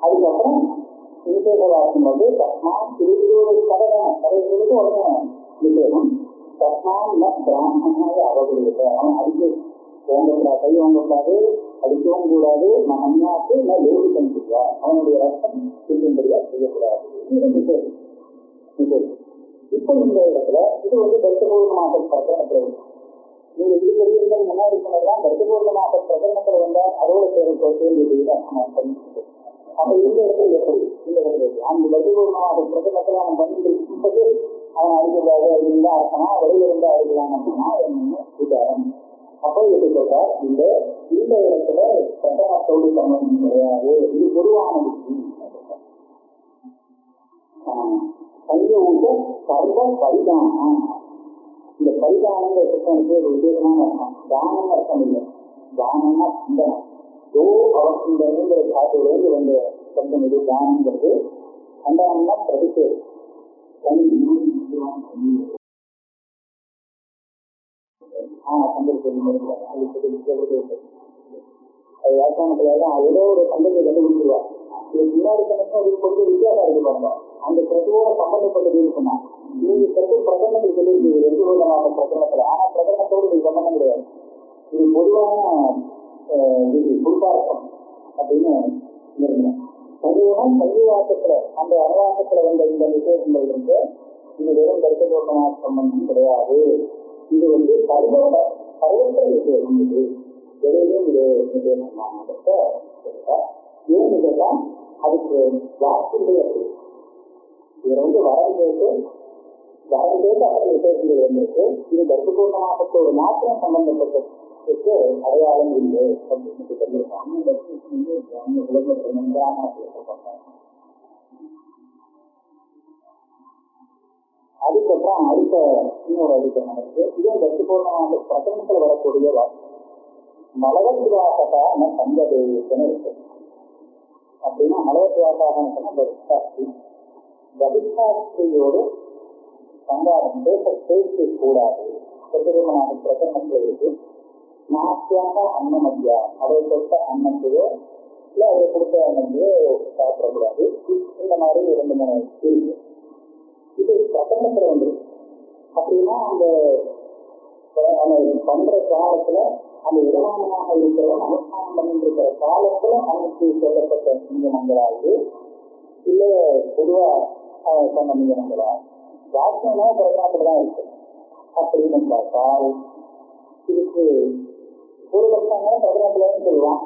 அதுக்கப்புறம் நிஷேக வாசம் தஸ்மா திருவிழோட கடைகளுக்கு உடனே நிஷேகம் தஸ்மான் பிராமணாக அவர்களுக்கு அவன் அடிக்க ஓங்கக்கூடாது, கை ஓங்கக்கூடாது, அடிக்கவும் கூடாது, நான் அந்நாட்டு நான் யோகிக்கம் செய்வார் அவனுடைய ரத்தம் செய்யும்படியா செய்யக்கூடாது. இது நிஷேகம். நிஷேகம் இப்போ இந்த இடத்துல இது தர்சபூர்ணமாக பிரகடனத்தில் நீங்க இருக்கிறீர்கள் முன்னாடி சொன்னதான் தர்சபூர்ணமாக பிரகடனத்தில் வந்தால் அதோட சேர்ந்து அப்ப இந்த இடத்துல எப்படி இந்த இடத்துல அந்த தர்சபூர்ணமாக பிரகடனத்தில் அவன் பண்ணிட்டு அவன் அடிக்கூடாது அப்படின்னு தான் அர்த்தமா வெளியில இருந்தா அடிக்கலாம் அப்படின்னா விசாரம். அப்போ எப்படி சொல்றார் இந்த இடத்துல பிரகடனத்தோடு சம்பந்தம் கிடையாது, இது பொதுவான விஷயம். சங்கூட்ட சர்வ பரிதானம். இந்த பரிதானங்கிற புத்தகத்துக்கு ஒரு விசேஷமான அர்த்தம். தானம் அர்த்தம் இல்லை, தானம்னா சிந்தனம். அவசியங்கிற காட்டிலிருந்து வந்த சப்தம் இது தானங்கிறது. சந்தனம்னா பிரதிஷேது அது வியாக்கியானத்துல ஏதோ ஒரு சந்தத்தை கண்டுபிடிச்சிருவா. இது பின்னாடி கணக்கும் அதுக்கு கொஞ்சம் வித்தியாசம் இருக்கு பாருங்க. அந்த பிரதியோட சம்பந்தப்பட்டது இருக்குன்னா நீங்க பிரதி பிரகடனத்தில் சொல்லியிருக்கீங்க 2 விதமான பிரகடனத்துல. ஆனா பிரகடனத்தோடு இது சம்பந்தம் கிடையாது. இது பொதுவான புதுசாக்கம் அப்படின்னு இருக்கணும். சங்கீதம் சங்கீவாசத்துல அந்த அனுவாசத்துல வந்த இந்த விசேஷங்கள் இருந்து இது வெறும் கருத்தபூர்ணமான சம்பந்தம் கிடையாது. இது சர்வத்த விசேஷம். இது எதையும் இது விசேஷமானதை ஏன்னு கேட்டா அதுக்கு வாக்குடைய இதை வரம் கேட்டு யாருக்கேற்ற அப்படி விசேஷங்கள் இருந்திருக்கு. இது கர்ப்பூர்ணமாகத்தோடு மாத்திரம் சம்பந்தப்பட்டதுக்கு அடையாளம் இல்லை அப்படின்னு சொல்லியிருக்காங்க. அதுக்கப்புறம் அடுத்த இன்னொரு அதிகம் இருக்கு. இதே கர்ப்பூர்ணமாக பிரகடனத்தில் வரக்கூடிய மலவத்வாசகான சங்கதேசன்னு இருக்கு. அப்படின்னா மலவத்வாசகான்னு சொன்னா பரிசாஸ்தி. பரிசாஸ்திரியோடு சங்காரம் பேச கூடாது. கர்ப்பூர்ணமாக பிரகடனத்தில் இருக்கு. நாசியாக அன்னமத்தியா, அதை தொட்ட அன்னத்தையோ இல்லை அதை கொடுத்த அன்னத்தையோ சாப்பிடக்கூடாது. இந்த மாதிரி 2-3 இருக்கு. இது பிரகடனத்துல வந்து அப்படின்னா அந்த பண்ற காலத்துல அந்த இடமானமாக இருக்கிறவன் அனுஷ்டானம் பண்ணிட்டு இருக்கிற காலத்துல அவனுக்கு சொல்லப்பட்ட நியமங்களாவது இல்ல பொதுவா சொன்ன நியமங்களா வாக்கியமா பிரகடனத்துலதான் இருக்கு. அப்படின்னு பார்த்தால் இதுக்கு ஒரு வருஷம் பிரகடனத்துலன்னு சொல்லுவான்.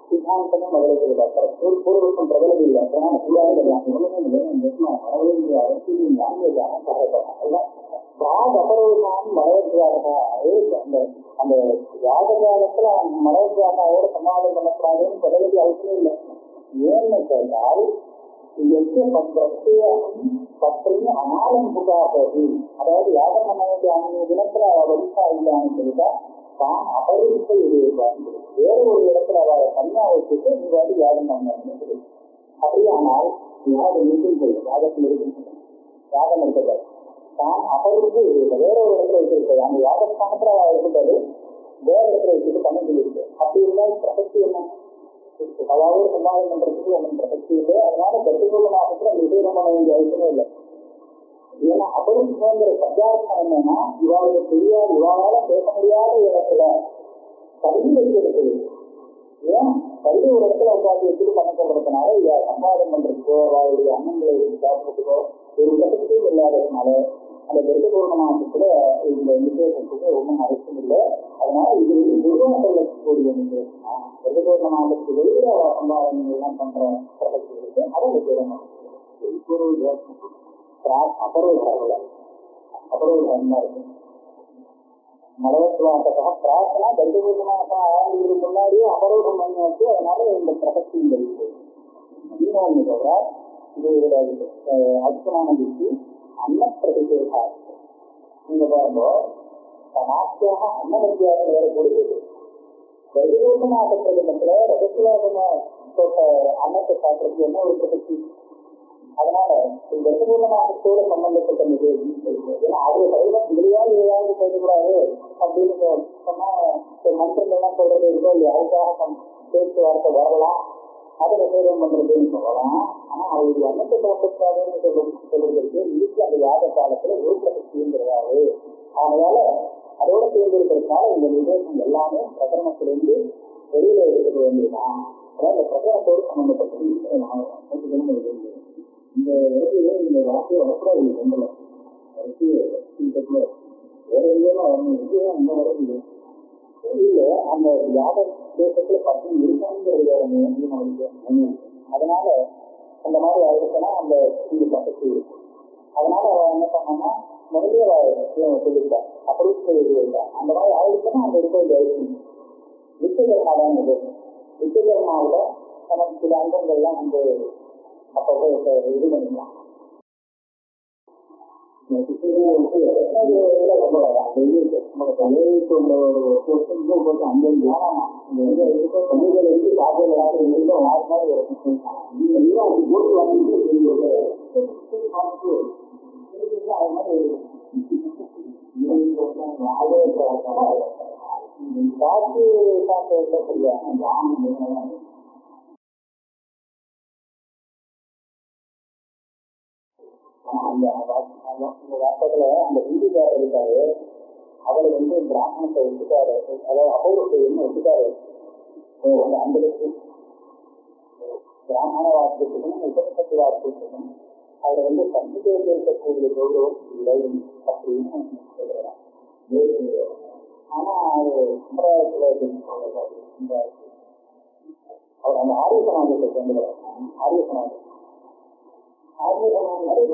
சித்தாந்தமும் முதல்ல சொல்லுவாங்க. ஒரு வருஷம் பிரகடனம் இல்லை. அதனால ஃபுல்லாக அந்த யாககாலத்துல மலவத்வாசாவோட சமாதானம் பண்ணக்கூடாதுன்னு சொல்ல வேண்டிய அவசியம் இல்லை. ஏன்னு கேட்டால் பத்திரிகை அனாலம் புகாது. அதாவது யாகம் பண்ண வேண்டிய அந்த தினத்துல வலிசா இல்லைன்னு சொல்லிட்டா தான் அபரிசை எதிர்பார்க்கிறது. வேறு ஒரு இடத்துல அவரை தனியா வச்சுட்டு நீ வந்து யாகம் பண்ண. அப்படியானால் யாகம் இருக்கிறது, யாகத்தில் இருக்கிறது, யாகம் இருக்கிறது தான் அபரிசை வேற ஒரு இடத்துல வச்சிருக்கிறது. அந்த யாகஸ்தானத்துல இருக்கிறது வேற இடத்துல வச்சுட்டு பண்ண சொல்லியிருக்கு. அப்படி இருந்தால் பிரசக்தி என்ன? அதாவது சம்பாதம் பண்றதுக்கு ஒன்றும் பிரசக்தி இல்லை. அதனால கர்ப்பூர்ணமாகத்துல விசேஷம் பண்ண வேண்டிய அவசியமே இல்லை. ஏன்னா அபரிசுங்கிற சத்தியார்த்தம் என்னன்னா இவாளுக்கு தெரியாது, இவாளால பேச முடியாத இடத்துல கல்வி வைக்கிறது. ஏன் கல்வி ஒரு இடத்துல உட்காந்து வச்சுட்டு பண்ண சொல்றதுனால இவ சம்பாதம் பண்றதுக்கோ அவளுடைய அண்ணங்களை சாப்பிட்றதுக்கோ ஒரு பிரசக்தியும் இல்லாததுனால அந்த கர்ப்பூர்ணமாகத்துல இந்த விசேஷத்துக்கு ஒன்றும் அவசியம் இல்லை. அதனால இது நிர்வாகம் சொல்லக்கூடிய விசேஷமா கர்ப்பூர்ணமாகத்துக்கு வெளியில சம்பாதங்கள் எல்லாம் பண்ற பிரசக்தி இருக்கு. அதை விசேஷம் அபரோதம் இருக்கு. மலவத்வாசகா பிரார்த்தனா கர்ப்பூர்ணமாக ஆரம்பிக்கு முன்னாடியே அபரோதம் பண்ணியாச்சு. அதனால இந்த பிரசக்தியும் இருக்கு. இன்னொன்னு சொல்ற இது அர்ச்சனானதுக்கு அன்னப்பிரதிஷேகா. நீங்க பாருங்க நாசியாக அன்னமத்தியாக வரக்கூடியது. கர்ப்பூர்ணமாக பிரதிமத்துல ரகசியமாக தொட்ட அன்னத்தை சாப்பிட்றது என்ன ஒரு பிரசக்தி. அதனால கர்ப்பூர்ணமாகத்தோடு சம்பந்தப்பட்ட நிகழ்ச்சி சொல்லுங்க. ஏன்னா அது சைவம் இதுலையாவது ஏதாவது சொல்லக்கூடாது அப்படின்னு சொன்னா மந்திரங்கள்லாம் சொல்றது இருக்கோ இல்லையா, அதுக்காக பேச்சுவார்த்தை வரலாம், அதை விசேதம் பண்றதுன்னு சொல்லலாம். ஆனா அவருடைய அன்னத்தை தோட்டக்கூடாதுன்னு சொல்றதுக்கு இதுக்கு அந்த யாக காலத்துல ஒரு பிரசக்தியும் கிடையாது. அதனால அதோட சேர்ந்திருக்கிறதுனால இந்த விசேஷம் எல்லாமே பிரகரணத்திலிருந்து வெளியில எடுத்துக்க வேண்டியதுதான். அதாவது பிரகரணத்தோடு சம்பந்தப்பட்ட இந்த இடத்துல இந்த வார்த்தையை வரக்கூடாது. பொங்கல வேற எங்கேயும் வரணும். அந்த வரது இல்ல அந்த யாக தேசத்துல பற்றி இருக்கணுங்கிறது. அதனால அந்த மாதிரி ஆயிடுச்சுன்னா அந்த இந்த பக்கத்து இருக்கு. அதனால என்ன பண்ணோம்னா முதலே சொல்லியிருக்கா அப்படி சொல்லியிருக்கா. அந்த மாதிரி ஆயிடுச்சுன்னா அந்த இருக்க வேண்டிய அவசியம். வித்துகர்மாதான் இது. வித்துகர்மாவில நமக்கு சில அங்கங்கள்லாம் வந்து அப்பப்போ இது பண்ணிக்கலாம். அந்த வார்த்தைகளை அந்த ஹிந்திக்காரர் இருக்காரு, அவர் வந்து பிராமணத்தை வச்சுட்டாரு. அதாவது அபௌரத்தை என்ன வச்சுட்டாரு. அந்த பிராமண வார்த்தைக்கும் உபனிஷத்து வார்த்தைக்கும் அவர் வந்து சங்கீதத்தில் இருக்கக்கூடிய கௌரவம் இல்லை அப்படின்னு சொல்றாங்க. ஆனா அது சம்பிரதாயத்துல அவர் அந்த ஆரிய சமாஜத்தை சேர்ந்தவர். ஆரிய சமாஜம் பிராமணகாரங்கிறது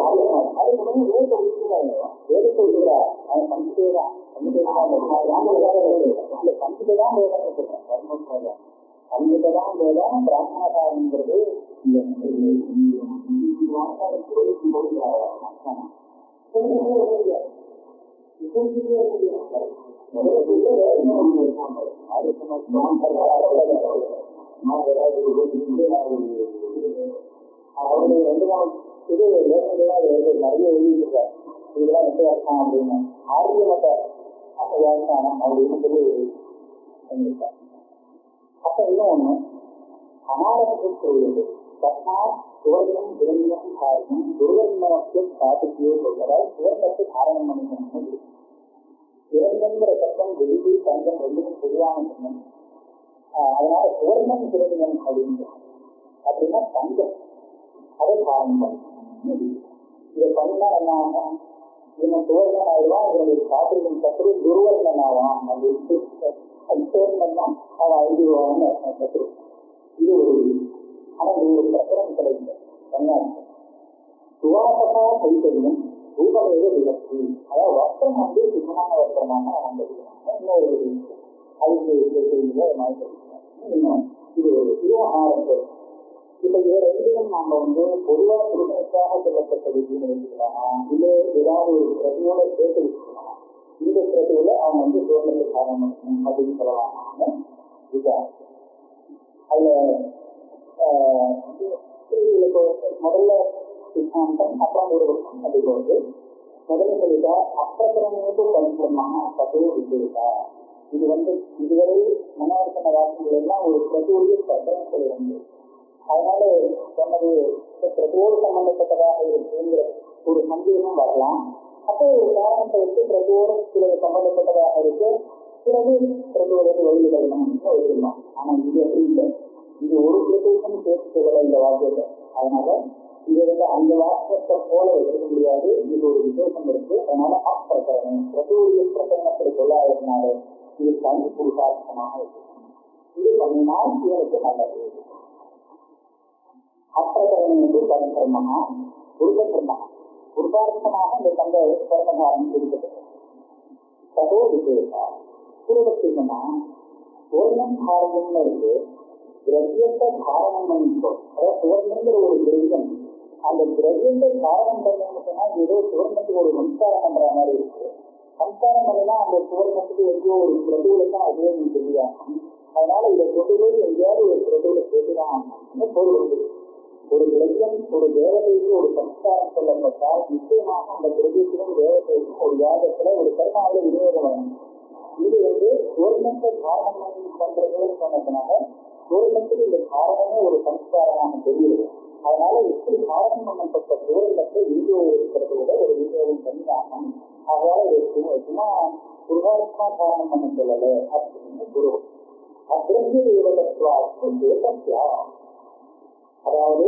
அவருடைய 2 நாள் இது நிறைய எழுதியிருக்காரு. இதெல்லாம் எப்படி அர்த்தம் அப்படின்னு ஆரியமத அந்த வியாக்கியானம் அப்படின்னு சொல்லி பண்ணியிருக்காரு. அப்ப இன்னொன்னு அனாரத்துக்கு சொல்லுது தஸ்மாத் சுவர்ணம் இரண்யம் காரணம் துர்வர்ணமத்தை சாதிக்கவே சொல்வதால் சுவர்ணத்தை காரணம் பண்ணிக்கணும். இரண்டங்கிற சட்டம் வெளியே தங்கம் ரெண்டும் பொதுவான சொன்னம். அதனால சுவர்ணம் இரண்யம் அப்படின்னு அப்படின்னா தங்கம் அதை காரணம் பண்ணணும். இதை பண்ணா என்ன ஆகும்? இவன் சுவர்ணன் ஆயிடுவான், இவனுடைய சாத்திரியின் சத்ரு துர்வர்ணன் ஆவான் அப்படின்னு சுவர்ணன் அவன் அழிவான்னு சத்ரு. இது ஒரு ஆனா இது ஒரு பிரச்சனை கிடைக்கல. தனியாக சுவாசமா கைத்தறியும் ரூபமேக விலக்கு, அதாவது வஸ்திரம் வந்து சுத்தமான வஸ்திரமாக அமைந்திருக்கிறாங்க. இன்னொரு அதுக்கு இன்னும் இது ஒரு திருவகாரங்கள். இப்ப இதை ரெண்டையும் நாம வந்து பொதுவாக புருஷனுக்காக சொல்லப்பட்ட விஷயம் எடுத்துக்கலாம், இல்லை ஏதாவது ஒரு பிரதியோட சேர்த்து வச்சுக்கலாம். இந்த பிரதியில அவன் வந்து சுவர்ணத்தை காரணம் அப்படின்னு சொல்லலாமான்னு விசாரம். அதுல முதல்ல சித்தாந்தம் அப்புறம் ஒரு வருஷம் அப்படிங்கிறது முதல்ல சொல்லிட்டா அப்பிரகரமேது பரிசுரமாக பசுவை விட்டுவிட்டா. இது வந்து இதுவரை முன்னாடி சொன்ன வார்த்தைகள் எல்லாம் ஒரு பிரதியுடைய பிரச்சனை சொல்லிருந்து, அதனால சொன்னது பிரதியோடு சம்பந்தப்பட்டதாக இருக்குங்கிற ஒரு சந்தேகம் வரலாம். அப்போ ஒரு காரணத்தை வச்சு பிரதியோடு சிலது சம்பந்தப்பட்டதாக இருக்கு, சிலது பிரதியோடு வழியில் கருதணும்னு வச்சிருந்தோம். ஆனா இது எப்படி இல்லை, இது ஒரு பிரதேசம் சேர்த்து சொல்லல இந்த வாக்கியத்தை. அதனால இதை வந்து அந்த வாக்கியத்தை போல எடுக்க முடியாது, இது ஒரு விசேஷம் இருக்கு. அதனால அப்பிரகரணம் பிரதியுடைய பிரகரணத்தில் சொல்லாததுனால இது தனி புருஷார்த்தமாக இருக்கு. இது பண்ணினால் இவருக்கு நல்லது. அப்பிரகரணம் என்று தனிகர்மமா புருஷகர்மமா புருஷார்த்தமாக இந்த தங்க கர்மகாரம் இருக்கிறது. சதோ விசேஷா பூர்வத்தினா சுவர்ணம் காரணம்னு இருக்கு. திரவியத்தை காரணம் பண்ணிட்டோம். அதாவது சுவர்ணங்கிற ஒரு திரவியம், அந்த திரவியத்தை காரணம் பண்ணணும்னு சொன்னா ஏதோ சுவர்ணத்துக்கு ஒரு சம்ஸ்காரம் பண்ற மாதிரி இருக்கு. சம்ஸ்காரம் பண்ணினா அந்த சுவர்ணத்துக்கு எங்கேயோ ஒரு பிரதிவிலத்தான் உபயோகம் தெரியாகும். அதனால இதை கொண்டு போய் எங்கேயாவது ஒரு பிரதிவில சேர்த்துதான் பொருள் இருக்கு. ஒரு திரவியம் ஒரு தேவதைக்கு ஒரு சம்ஸ்காரம் சொல்லப்பட்டால் நிச்சயமாக அந்த திரவியத்திலும் தேவதைக்கும் ஒரு யாகத்துல ஒரு கர்மாவில விநியோகம் வரணும். இது வந்து சுவர்ணத்தை காரணம் பண்றதுன்னு சொன்னதுனால சுவர்ணத்துக்கு இந்த காரணமே ஒரு சம்ஸ்காரமாக தெரியுது. அதனால இப்படி காரணம் பண்ணப்பட்ட சுவர்ணத்தை விநியோகம் இருக்கிறத விட ஒரு விநியோகம் பண்ணியாகும். அதனால சும்மா புருஷார்த்தமா காரணம் பண்ண சொல்லல அப்படின்னு குரு அத்திரவிய தேவதத்வா. அதாவது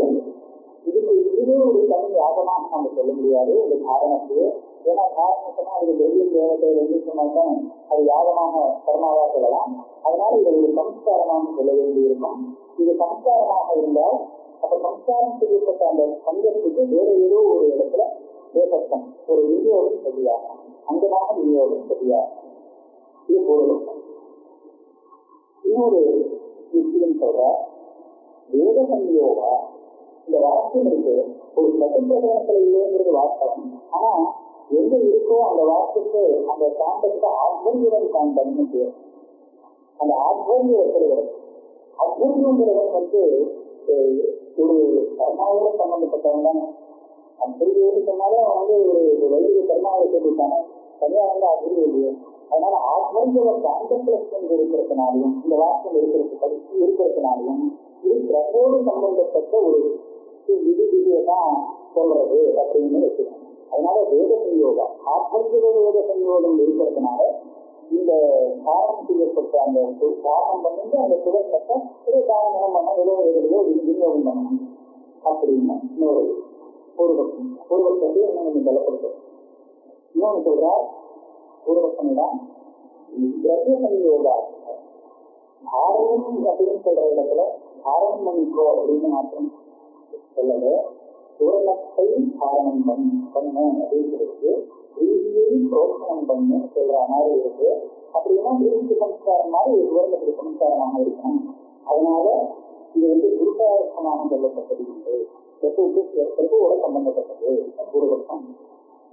இதுக்கு இதுவே ஒரு தனி யாகமாக நம்ம சொல்ல முடியாது இந்த காரணத்தையே. ஏன்னா காரணத்தினா அது வெளிய தேவத்தை வெளியே சொன்னால்தான் அது யாகமாக கர்மாவா சொல்லலாம். அதனால இதை ஒரு சம்ஸ்காரமாக சொல்ல வேண்டியிருக்கும். இது சம்ஸ்காரமாக இருந்தால் அப்ப சம்ஸ்காரம் செய்யப்பட்ட அந்த சங்கத்துக்கு வேற ஏதோ ஒரு இடத்துல தேசத்தம் ஒரு விநியோகம் சரியாகும், அங்கமாக விநியோகம் சரியாகும். இது பொருள். இன்னொரு விஷயம் சொல்ற வேத சங்கயோகா இந்த வாக்கியம் இருக்கு. ஒரு பிரகடனத்துல இல்லைங்கிறது வாஸ்தவம். ஆனா எங்க இருக்கோ அந்த வாக்கியத்தை அந்த காண்டத்தை ஆத்மீயம் காண்டம்னு பேர். அந்த ஆத்மீயம் சொல்லுகிறது. அத்புதங்கிறவன் வந்து ஒரு கர்மாவோட சம்பந்தப்பட்டவன் தானே. அத்புதம் சொன்னாலே அவன் வந்து ஒரு வைத்திய கர்மாவை சொல்லிட்டானே, தனியா வந்து அத்புதம் இல்லையே. அதனால ஆத்மீயம் காண்டத்துல சென்று இருக்கிறதுனாலையும் இந்த வாக்கியம் இருக்கிறதுனாலையும் இது பிரபோடு சம்பந்தப்பட்ட ஒரு விதியதான் சொல்றது அப்படின்னு வச்சுக்கணும். அதனால வேத சங்கயோகா ஆத்மீக வேத சங்கயோகம் இருக்கிறதுனால இந்த காரணம் செய்யப்பட்ட அந்த காரணம் பண்ணிட்டு அந்த சுதர்சத்தை ஏதோ காரணம் பண்ண ஏதோ விநியோகம் பண்ணணும் அப்படின்னு இன்னொரு ஒரு பட்சத்தை இன்னொன்று பலப்படுத்தும். இன்னொன்று சொல்றா ஒரு பட்சம்தான் திரவிய சங்கயோகா ஆரணம் அப்படின்னு சொல்ற இடத்துல ஆரணம் பண்ணிக்கோ அப்படின்னு மாற்றம் சொல்லது. சுவர்ணத்தை தாரணம் பண்ணு அப்படின்னு சொல்லிட்டு ரீதியை புரோஷனம் பண்ணு சொல்ற மாதிரி இருக்கு. அப்படின்னா விரும்பி சம்ஸ்காரம் மாதிரி ஒரு சுவர்ணத்துக்கு சம்ஸ்காரமாக இருக்கணும். அதனால இது குருதார்த்தமாக சொல்லப்பட்டது என்று பிரபுவோட சம்பந்தப்பட்டது பூர்வபக்ஷம்.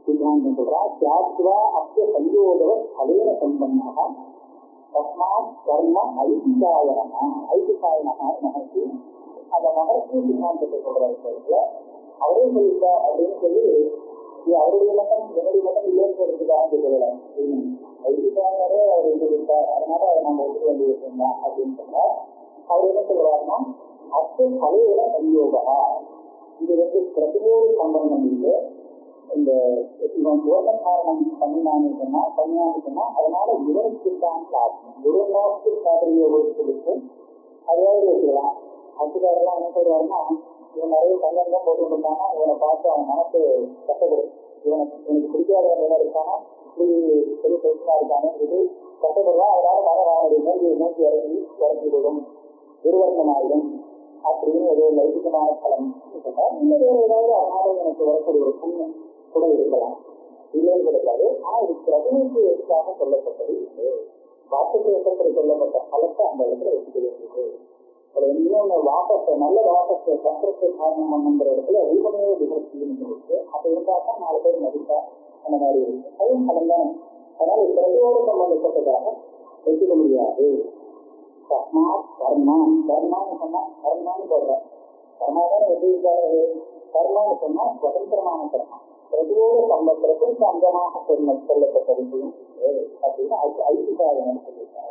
சித்தாந்தம் சொல்றா தியாத்வா அத்திய சஞ்சோதவ பலேன சம்பந்தமாக தஸ்மாத் கர்ம ஐதிகாயனா மகர்ஷி அந்த மகர்ஷி சித்தாந்தத்தை சொல்ற அவரே சொல்லிட்டா அப்படின்னு சொல்லி அவருடைய மட்டம் என்னுடைய மட்டம் இல்லைன்னு சொல்றதுக்காக சொல்லலாம். ஐதிகாயரே அவர் சொல்லிட்டார், அதனால அதை நம்ம ஒத்துக்க வேண்டிய விஷயம் தான் அப்படின்னு சொன்னார். அவர் என்ன சொல்றாருன்னா அத்திய பலேன சஞ்சோகா, இது பிரதியோக சம்பந்தம் இல்லை. இந்த இவன் சுவர்ணகாரணம் பண்ணினான்னு சொன்னா அதனால இவனுக்கு தான் லாபம். குருநாக்கு சாதனையோகத்துக்கு அதாவது வச்சுக்கலாம். அச்சுக்காரெல்லாம் என்ன சொல்றாருன்னா இவன் நிறைய தங்கம் தான் போட்டு இருந்தானா இவனை பார்த்து அவன் மனசு கஷ்டப்படும். இவனுக்கு பிடிக்காத வேலை இருக்கானா இப்படி பெரிய பிரச்சனை இருக்கானு இது கஷ்டப்படுவான். அதனால மனவானுடைய மூஞ்சி இறக்கிவிடும், துர்வர்ணமாயிடும் அப்படின்னு ஏதோ லைதிகமான பலன் சொன்னார். இன்னும் வேற ஏதாவது அதனால எனக்கு வரக்கூடிய ஒரு புண்ணியம் கூட இருக்கலாம், இல்லைன்னு கிடைக்காது. ஆனா இது பிரதிநிதிக்கு எதுக்காக சொல்லப்பட்டது இல்லை. வாசகத்தில் சொல்லப்பட்ட பலத்தை அந்த இடத்துல வச்சுக்க வேண்டியது. இன்னொன்னு வாபத்தை நல்ல வாபத்தை சக்கரத்தை காரணம் பண்ணுங்கிற இடத்துல ரூபமே விபரீன்னு சொல்லிட்டு அப்ப இருந்தால்தான் 4 பேர் மதிப்பா அந்த மாதிரி இருக்கு. அதுவும் பலம் தானே. அதனால பிரதியோடு சம்பந்தப்பட்டதாக வச்சுக்க முடியாது. தஸ்மாத் கர்மான்னு சொன்னா கர்மான்னு சொல்றேன். கர்மா தானே எதிர்க்காது. கர்மான்னு சொன்னா சுதந்திரமான கர்மா பிரதியோடு பிரபஞ்ச அங்கமாக சொல்லப்பட்ட விஷயம் அப்படின்னா அதுக்கு ஐதிகாயம் சொல்லியிருக்காங்க.